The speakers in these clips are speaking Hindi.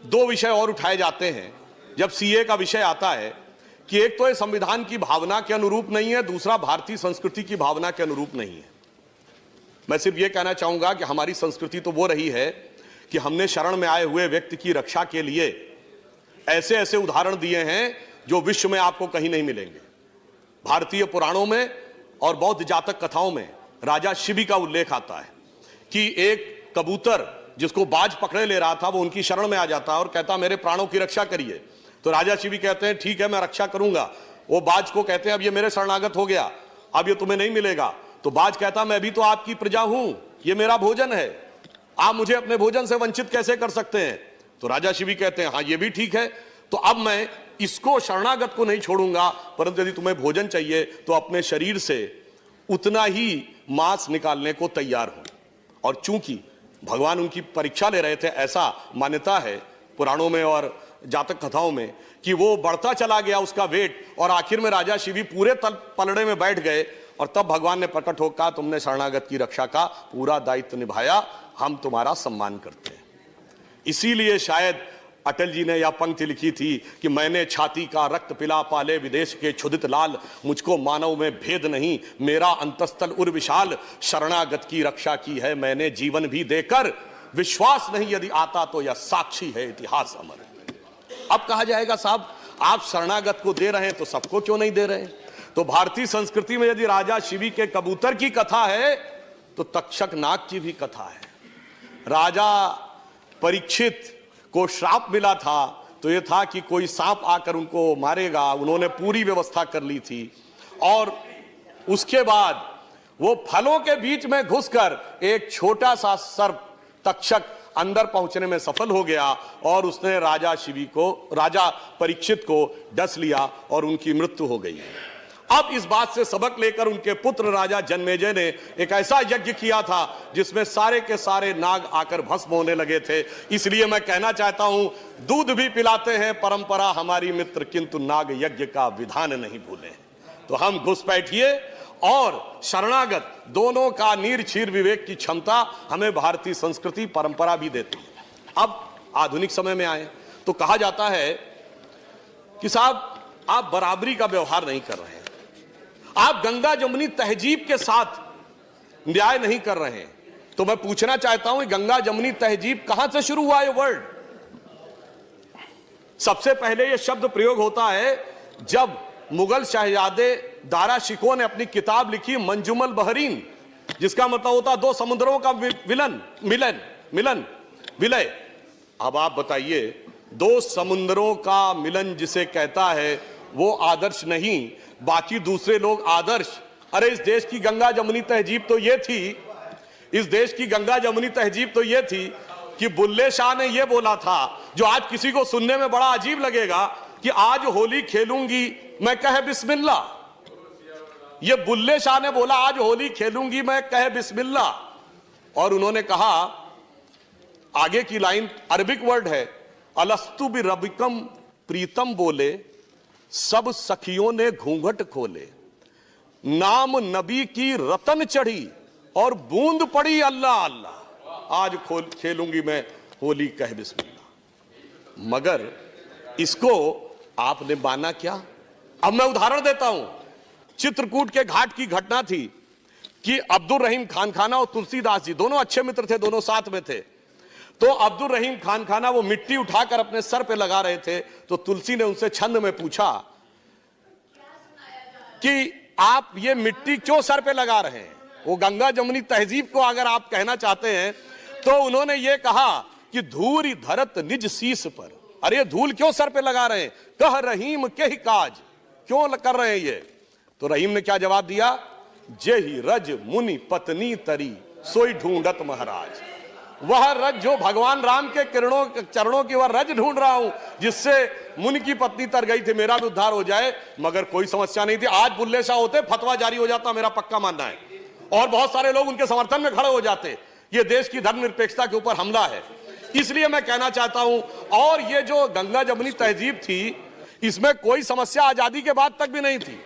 दो विषय और उठाए जाते हैं जब सीए का विषय आता है कि एक तो ये संविधान की भावना के अनुरूप नहीं है, दूसरा भारतीय संस्कृति की भावना के अनुरूप नहीं है। मैं सिर्फ ये कहना चाहूंगा कि हमारी संस्कृति तो वो रही है कि हमने शरण में आए हुए व्यक्ति की रक्षा के लिए ऐसे ऐसे उदाहरण दिए हैं जो विश्व में आपको कहीं नहीं मिलेंगे। भारतीय पुराणों में और बौद्ध जातक कथाओं में राजा शिबी का उल्लेख आता है कि एक कबूतर जिसको बाज पकड़े ले रहा था वो उनकी शरण में आ जाता और कहता मेरे प्राणों की रक्षा करिए। तो राजा शिबी कहते हैं ठीक है मैं रक्षा करूंगा। वो बाज को कहते हैं अब ये मेरे शरणागत हो गया, अब ये तुम्हें नहीं मिलेगा। तो बाज कहता मैं भी तो आपकी प्रजा हूं, ये मेरा भोजन है, आप मुझे अपने भोजन से वंचित कैसे कर सकते हैं। तो राजा शिबी कहते हैं हाँ ये भी ठीक है, तो अब मैं इसको शरणागत को नहीं छोड़ूंगा, परंतु यदि तुम्हें भोजन चाहिए तो अपने शरीर से उतना ही मांस निकालने को तैयार हो। और चूंकि भगवान उनकी परीक्षा ले रहे थे, ऐसा मान्यता है पुराणों में और जातक कथाओं में कि वो बढ़ता चला गया उसका वेट, और आखिर में राजा शिवी पूरे पलड़े में बैठ गए। और तब भगवान ने प्रकट होकर कहा तुमने शरणागत की रक्षा का पूरा दायित्व निभाया, हम तुम्हारा सम्मान करते हैं। इसीलिए शायद अटल जी ने यह पंक्ति लिखी थी कि मैंने छाती का रक्त पिला पाले विदेश के क्षुधित लाल, मुझको मानव में भेद नहीं, मेरा अंतस्तल उर विशाल, शरणागत की रक्षा की है मैंने जीवन भी देकर, विश्वास नहीं यदि आता तो यह साक्षी है इतिहास अमर। अब कहा जाएगा साहब आप शरणागत को दे रहे हैं तो सबको क्यों नहीं दे रहे हैं। तो भारतीय संस्कृति में यदि राजा शिवी के कबूतर की कथा है तो तक्षक नाग की भी कथा है। राजा परीक्षित को श्राप मिला था तो यह था कि कोई सांप आकर उनको मारेगा, उन्होंने पूरी व्यवस्था कर ली थी। और उसके बाद वो फलों के बीच में घुसकर एक छोटा सा सर्प तक्षक अंदर पहुंचने में सफल हो गया और उसने राजा परीक्षित को डस लिया और उनकी मृत्यु हो गई। अब इस बात से सबक लेकर उनके पुत्र राजा जन्मेजय ने एक ऐसा यज्ञ किया था जिसमें सारे के सारे नाग आकर भस्म होने लगे थे। इसलिए मैं कहना चाहता हूं दूध भी पिलाते हैं परंपरा हमारी मित्र, किंतु नाग यज्ञ का विधान नहीं भूले। तो हम घुसपैठिए और शरणागत दोनों का नीर क्षीर विवेक की क्षमता हमें भारतीय संस्कृति परंपरा भी देती है। अब आधुनिक समय में आए तो कहा जाता है कि साहब आप बराबरी का व्यवहार नहीं कर रहे हैं, आप गंगा जमुनी तहजीब के साथ न्याय नहीं कर रहे हैं। तो मैं पूछना चाहता हूं गंगा जमुनी तहजीब कहां से शुरू हुआ ये वर्ड। सबसे पहले यह शब्द प्रयोग होता है जब मुगल शहजादे दारा शिकोह ने अपनी किताब लिखी मंजुमल बहरीन, जिसका मतलब होता दो समुद्रों का विलय। अब आप बताइए दो समुद्रों का मिलन जिसे कहता है वो आदर्श नहीं, बाकी दूसरे लोग आदर्श। अरे इस देश की गंगा जमुनी तहजीब तो ये थी, इस देश की गंगा जमुनी तहजीब तो ये थी कि बुल्ले शाह ने ये बोला था, जो आज किसी को सुनने में बड़ा अजीब लगेगा, कि आज होली खेलूंगी मैं कहे बिस्मिल्लाह। ये बुल्ले शाह ने बोला आज होली खेलूंगी मैं कहे बिस्मिल्लाह। और उन्होंने कहा आगे की लाइन अरबिक वर्ड है, अलस्तु बि रबिकम प्रीतम बोले, सब सखियों ने घूंघट खोले, नाम नबी की रतन चढ़ी और बूंद पड़ी अल्लाह अल्लाह, आज खेलूंगी मैं होली कह बिस्मिल्लाह। मगर इसको आपने माना क्या। अब मैं उदाहरण देता हूं, चित्रकूट के घाट की घटना थी कि अब्दुल रहीम खान खाना और तुलसीदास जी दोनों अच्छे मित्र थे, दोनों साथ में थे। तो अब्दुल रहीम खान खाना वो मिट्टी उठाकर अपने सर पे लगा रहे थे, तो तुलसी ने उनसे छंद में पूछा कि आप ये मिट्टी क्यों सर पे लगा रहे हैं। वो गंगा जमुनी तहजीब को अगर आप कहना चाहते हैं तो उन्होंने ये कहा कि धूरी धरत निज शीस पर, अरे धूल क्यों सर पे लगा रहे हैं, कह रहीम के ही काज, क्यों कर रहे हैं ये। तो रहीम ने क्या जवाब दिया, जेही रज मुनि पत्नी तरी सोई ढूंढत महाराज। वह रज जो भगवान राम के चरणों की वह रज ढूंढ रहा हूं जिससे मुनि की पत्नी तर गई थी, मेरा भी उद्धार हो जाए। मगर कोई समस्या नहीं थी। आज बुल्ले शाह होते फतवा जारी हो जाता, मेरा पक्का मानना है, और बहुत सारे लोग उनके समर्थन में खड़े हो जाते। ये देश की धर्मनिरपेक्षता के ऊपर हमला है। इसलिए मैं कहना चाहता हूं, और ये जो गंगा जमुनी तहजीब थी इसमें कोई समस्या आजादी के बाद तक भी नहीं थी।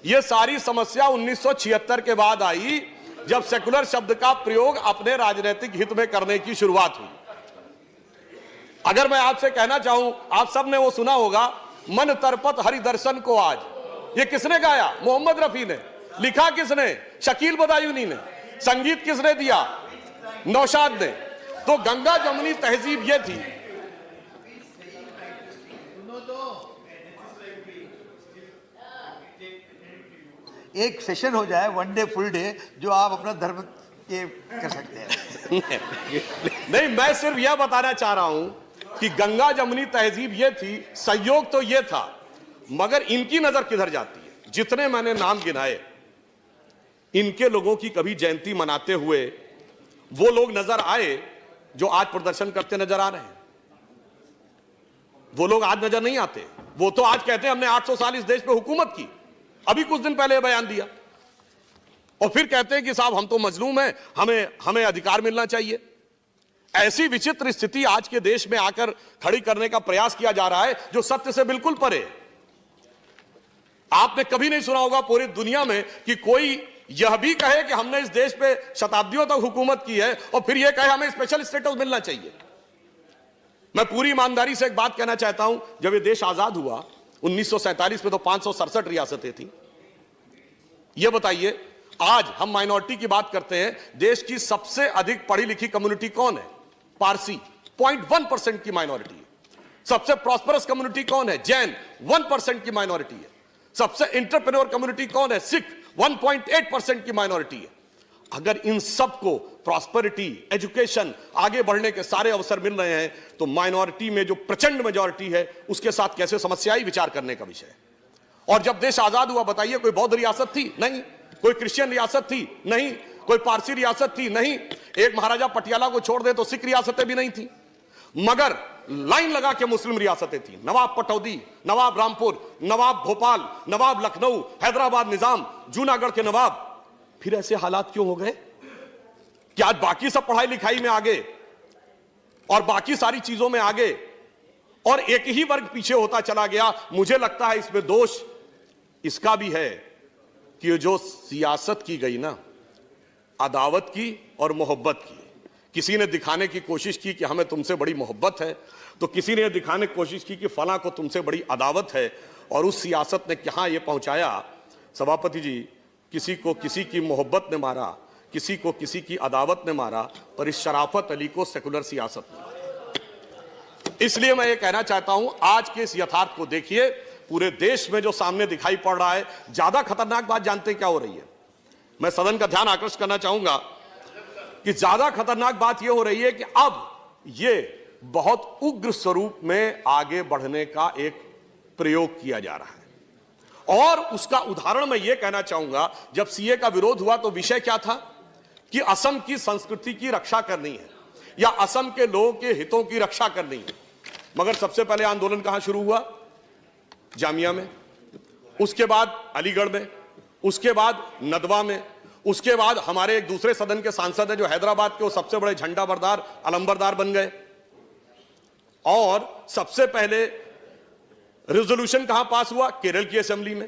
ये सारी समस्या 1976 के बाद आई, जब सेकुलर शब्द का प्रयोग अपने राजनीतिक हित में करने की शुरुआत हुई। अगर मैं आपसे कहना चाहूं, आप सब ने वो सुना होगा, मन तरपत हरि दर्शन को आज, ये किसने गाया? मोहम्मद रफी ने। लिखा किसने? शकील बदायूनी ने। संगीत किसने दिया? नौशाद ने। तो गंगा जमुनी तहजीब ये थी। एक सेशन हो जाए, वन डे फुल डे, जो आप अपना धर्म के कर सकते हैं। नहीं, मैं सिर्फ यह बताना चाह रहा हूं कि गंगा जमुनी तहजीब ये थी, संयोग तो ये था, मगर इनकी नजर किधर जाती है? जितने मैंने नाम गिनाए, इनके लोगों की कभी जयंती मनाते हुए वो लोग नजर आए जो आज प्रदर्शन करते नजर आ रहे हैं? वो लोग आज नजर नहीं आते। वो तो आज कहते हैं हमने 800 साल इस देश पे हुकूमत की। अभी कुछ दिन पहले बयान दिया, और फिर कहते हैं कि साहब हम तो मजलूम हैं, हमें अधिकार मिलना चाहिए। ऐसी विचित्र स्थिति आज के देश में आकर खड़ी करने का प्रयास किया जा रहा है जो सत्य से बिल्कुल परे। आपने कभी नहीं सुना होगा पूरी दुनिया में कि कोई यह भी कहे कि हमने इस देश पे शताब्दियों तक हुकूमत की है और फिर यह कहे हमें स्पेशल स्टेटस मिलना चाहिए। मैं पूरी ईमानदारी से एक बात कहना चाहता हूं, जब यह देश आजाद हुआ 1947 में तो 567 रियासतें थी। यह बताइए, आज हम माइनॉरिटी की बात करते हैं, देश की सबसे अधिक पढ़ी लिखी कम्युनिटी कौन है? पारसी, 0.1% की माइनॉरिटी है। सबसे प्रॉस्परस कम्युनिटी कौन है? जैन, 1% की माइनॉरिटी है। सबसे इंटरप्रेन्योर कम्युनिटी कौन है? सिख, 1.8% की माइनॉरिटी है। अगर इन सबको प्रॉस्पेरिटी, एजुकेशन, आगे बढ़ने के सारे अवसर मिल रहे हैं, तो माइनॉरिटी में जो प्रचंड मेजॉरिटी है उसके साथ कैसे समस्याएं, विचार करने का विषय है। और जब देश आजाद हुआ, बताइए, कोई बौद्ध रियासत थी? नहीं। कोई क्रिश्चियन रियासत थी? नहीं। कोई पारसी रियासत थी? नहीं। एक महाराजा पटियाला को छोड़ दे तो सिख रियासतें भी नहीं थी, मगर लाइन लगा के मुस्लिम रियासतें थी। नवाब पटौदी, नवाब रामपुर, नवाब भोपाल, नवाब लखनऊ, हैदराबाद निजाम, जूनागढ़ के नवाब। फिर ऐसे हालात क्यों हो गए कि आज बाकी सब पढ़ाई लिखाई में आगे और बाकी सारी चीजों में आगे और एक ही वर्ग पीछे होता चला गया? मुझे लगता है इसमें दोष इसका भी है कि ये जो सियासत की गई ना, अदावत की और मोहब्बत की, किसी ने दिखाने की कोशिश की कि हमें तुमसे बड़ी मोहब्बत है, तो किसी ने दिखाने की कोशिश की कि फलां को तुमसे बड़ी अदावत है, और उस सियासत ने कहां यह पहुंचाया सभापति जी, किसी को किसी की मोहब्बत ने मारा, किसी को किसी की अदावत ने मारा, पर इस शराफत अली को सेकुलर सियासत ने मारा। इसलिए मैं ये कहना चाहता हूं, आज के इस यथार्थ को देखिए, पूरे देश में जो सामने दिखाई पड़ रहा है, ज्यादा खतरनाक बात जानते हैं क्या हो रही है? मैं सदन का ध्यान आकर्षित करना चाहूंगा कि ज्यादा खतरनाक बात यह हो रही है कि अब यह बहुत उग्र स्वरूप में आगे बढ़ने का एक प्रयोग किया जा रहा है। और उसका उदाहरण मैं यह कहना चाहूंगा, जब सीए का विरोध हुआ तो विषय क्या था कि असम की संस्कृति की रक्षा करनी है या असम के लोगों के हितों की रक्षा करनी है। मगर सबसे पहले आंदोलन कहां शुरू हुआ? जामिया में, उसके बाद अलीगढ़ में, उसके बाद नदवा में, उसके बाद हमारे एक दूसरे सदन के सांसद हैं जो हैदराबाद के वो सबसे बड़े झंडा बरदार, अलंबरदार बन गए। और सबसे पहले रेजोल्यूशन कहां पास हुआ? केरल की असेंबली में।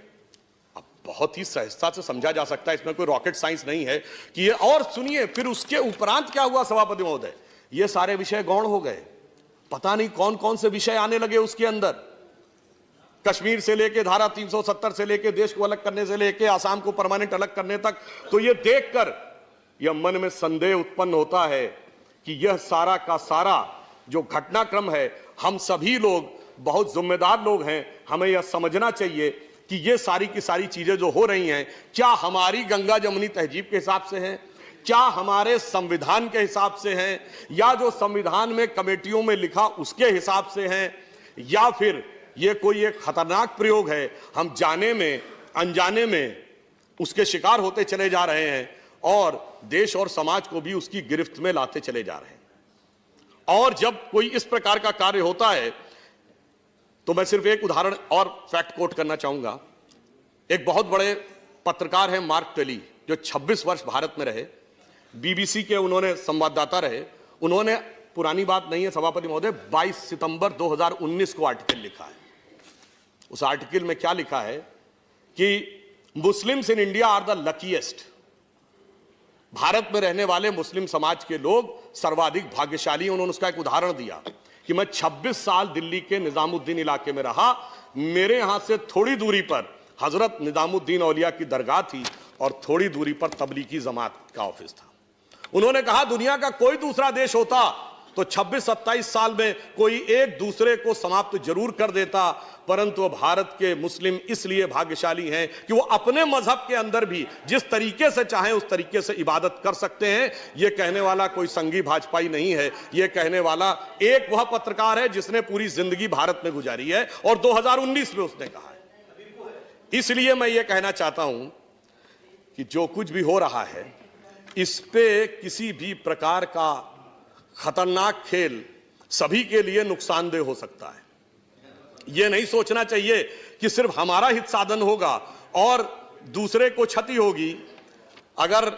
अब बहुत ही सहजता से समझा जा सकता है, इसमें कोई रॉकेट साइंस नहीं है कि ये। और सुनिए, फिर उसके उपरांत क्या हुआ सभापति महोदय? ये सारे विषय गौण हो गए। पता नहीं कौन कौन से विषय आने लगे उसके अंदर, कश्मीर से लेके धारा 370 से लेके देश को अलग करने से लेके आसाम को परमानेंट अलग करने तक। तो ये देखकर यह मन में संदेह उत्पन्न होता है कि यह सारा का सारा जो घटनाक्रम है, हम सभी लोग बहुत जिम्मेदार लोग हैं, हमें यह समझना चाहिए कि ये सारी की सारी चीजें जो हो रही हैं, क्या हमारी गंगा जमुनी तहजीब के हिसाब से हैं, क्या हमारे संविधान के हिसाब से हैं, या जो संविधान में कमेटियों में लिखा उसके हिसाब से हैं, या फिर ये कोई एक खतरनाक प्रयोग है, हम जाने में अनजाने में उसके शिकार होते चले जा रहे हैं और देश और समाज को भी उसकी गिरफ्त में लाते चले जा रहे हैं। और जब कोई इस प्रकार का कार्य होता है तो मैं सिर्फ एक उदाहरण और फैक्ट कोट करना चाहूंगा। एक बहुत बड़े पत्रकार हैं मार्क टेली, जो 26 वर्ष भारत में रहे, बीबीसी के उन्होंने संवाददाता रहे। उन्होंने, पुरानी बात नहीं है सभापति महोदय, 22 सितंबर 2019 को आर्टिकल लिखा है। उस आर्टिकल में क्या लिखा है कि Muslims in India are the luckiest. भारत में रहने वाले मुस्लिम समाज के लोग सर्वाधिक भाग्यशाली। उन्होंने उसका एक उदाहरण दिया कि मैं 26 साल दिल्ली के निजामुद्दीन इलाके में रहा। मेरे यहां से थोड़ी दूरी पर हजरत निजामुद्दीन औलिया की दरगाह थी और थोड़ी दूरी पर तबलीगी जमात का ऑफिस था। उन्होंने कहा दुनिया का कोई दूसरा देश होता तो 26-27 साल में कोई एक दूसरे को समाप्त जरूर कर देता, परंतु भारत के मुस्लिम इसलिए भाग्यशाली हैं कि वो अपने मजहब के अंदर भी जिस तरीके से चाहें उस तरीके से इबादत कर सकते हैं। ये कहने वाला कोई संघी भाजपाई नहीं है, ये कहने वाला एक वह पत्रकार है जिसने पूरी जिंदगी भारत में गुजारी है और 2019 में उसने कहा है। इसलिए मैं ये कहना चाहता हूं कि जो कुछ भी हो रहा है इस पे किसी भी प्रकार का खतरनाक खेल सभी के लिए नुकसानदेह हो सकता है। यह नहीं सोचना चाहिए कि सिर्फ हमारा हित साधन होगा और दूसरे को क्षति होगी। अगर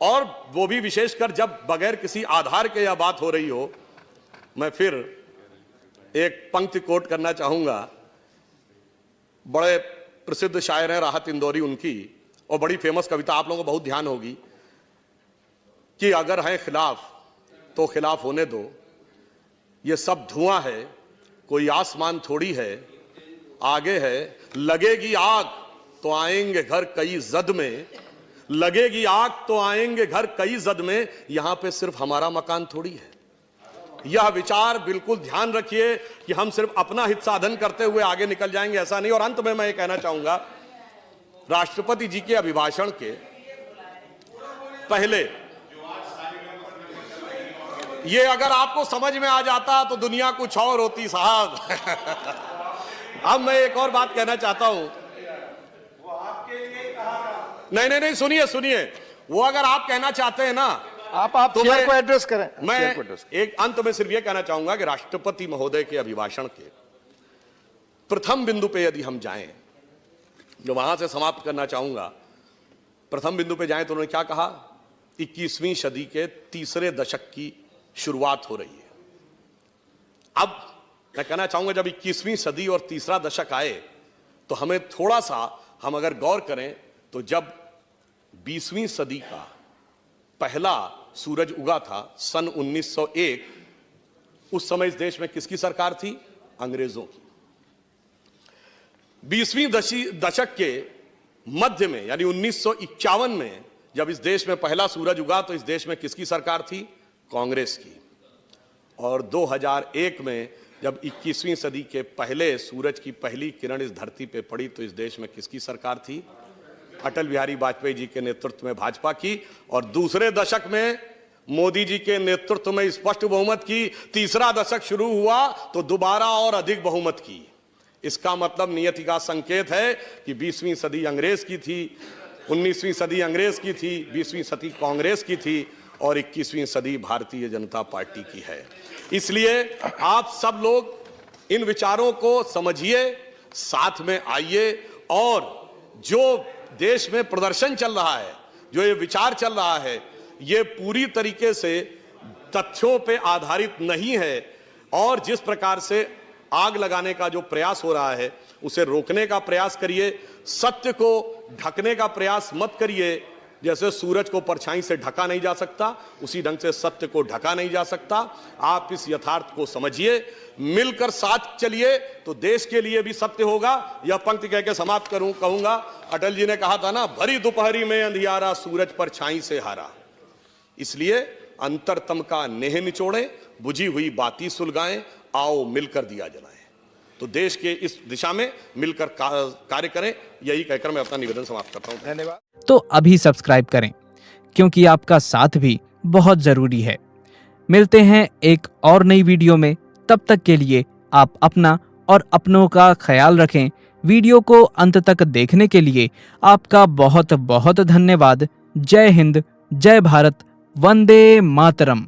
और वो भी विशेषकर जब बगैर किसी आधार के यह बात हो रही हो। मैं फिर एक पंक्ति कोट करना चाहूंगा, बड़े प्रसिद्ध शायर हैं राहत इंदौरी उनकी, और बड़ी फेमस कविता आप लोगों को बहुत ध्यान होगी कि अगर है खिलाफ तो खिलाफ होने दो, ये सब धुआं है कोई आसमान थोड़ी है, आगे है लगेगी आग तो आएंगे घर कई जद में, लगेगी आग तो आएंगे घर कई जद में, यहां पे सिर्फ हमारा मकान थोड़ी है। यह विचार बिल्कुल ध्यान रखिए कि हम सिर्फ अपना हित साधन करते हुए आगे निकल जाएंगे, ऐसा नहीं। और अंत में मैं ये कहना चाहूंगा, राष्ट्रपति जी के अभिभाषण के पहले ये अगर आपको समझ में आ जाता तो दुनिया कुछ और होती साहब। अब मैं एक और बात कहना चाहता हूं। नहीं, सुनिए, वो अगर आप कहना चाहते हैं ना आप तो चेयर को एड्रेस करें। मैं एक अंत में सिर्फ ये कहना चाहूंगा कि राष्ट्रपति महोदय के अभिभाषण के प्रथम बिंदु पे यदि हम जाएं, जो वहां से समाप्त करना चाहूंगा, प्रथम बिंदु पे जाएं तो उन्होंने क्या कहा, 21वीं सदी के तीसरे दशक की शुरुआत हो रही है। अब मैं कहना चाहूंगा जब 21वीं सदी और तीसरा दशक आए तो हमें थोड़ा सा हम अगर गौर करें तो जब 20वीं सदी का पहला सूरज उगा था सन 1901, उस समय इस देश में किसकी सरकार थी? अंग्रेजों की। 20वीं दशक के मध्य में यानी 1951 में जब इस देश में पहला सूरज उगा तो इस देश में किसकी सरकार थी? कांग्रेस की। और 2001 में जब 21वीं सदी के पहले सूरज की पहली किरण इस धरती पे पड़ी तो इस देश में किसकी सरकार थी? अटल बिहारी वाजपेयी जी के नेतृत्व में भाजपा की। और दूसरे दशक में मोदी जी के नेतृत्व में स्पष्ट बहुमत की। तीसरा दशक शुरू हुआ तो दोबारा और अधिक बहुमत की। इसका मतलब नियति का संकेत है कि 20वीं सदी अंग्रेज की थी, 19वीं सदी अंग्रेज की थी, 20वीं सदी कांग्रेस की थी और 21वीं सदी भारतीय जनता पार्टी की है। इसलिए आप सब लोग इन विचारों को समझिए, साथ में आइए और जो देश में प्रदर्शन चल रहा है, जो ये विचार चल रहा है, ये पूरी तरीके से तथ्यों पे आधारित नहीं है और जिस प्रकार से आग लगाने का जो प्रयास हो रहा है उसे रोकने का प्रयास करिए। सत्य को ढकने का प्रयास मत करिए। जैसे सूरज को परछाई से ढका नहीं जा सकता, उसी ढंग से सत्य को ढका नहीं जा सकता। आप इस यथार्थ को समझिए, मिलकर साथ चलिए तो देश के लिए भी सत्य होगा। यह पंक्ति कह के समाप्त कहूंगा, अटल जी ने कहा था ना, भरी दोपहरी में अंधियारा सूरज परछाई से हारा। इसलिए अंतरतम का नेह निचोड़ें, बुझी हुई बाती सुलगाएं, आओ मिलकर दिया जलाएं। तो देश के इस दिशा में मिलकर कार्य करें, यही कहकर मैं अपना निवेदन समाप्त करता हूं। धन्यवाद। तो अभी सब्सक्राइब करें क्योंकि आपका साथ भी बहुत जरूरी है। मिलते हैं एक और नई वीडियो में, तब तक के लिए आप अपना और अपनों का ख्याल रखें। वीडियो को अंत तक देखने के लिए आपका बहुत बहुत धन्यवाद। जय हिंद, जय भारत, वंदे मातरम।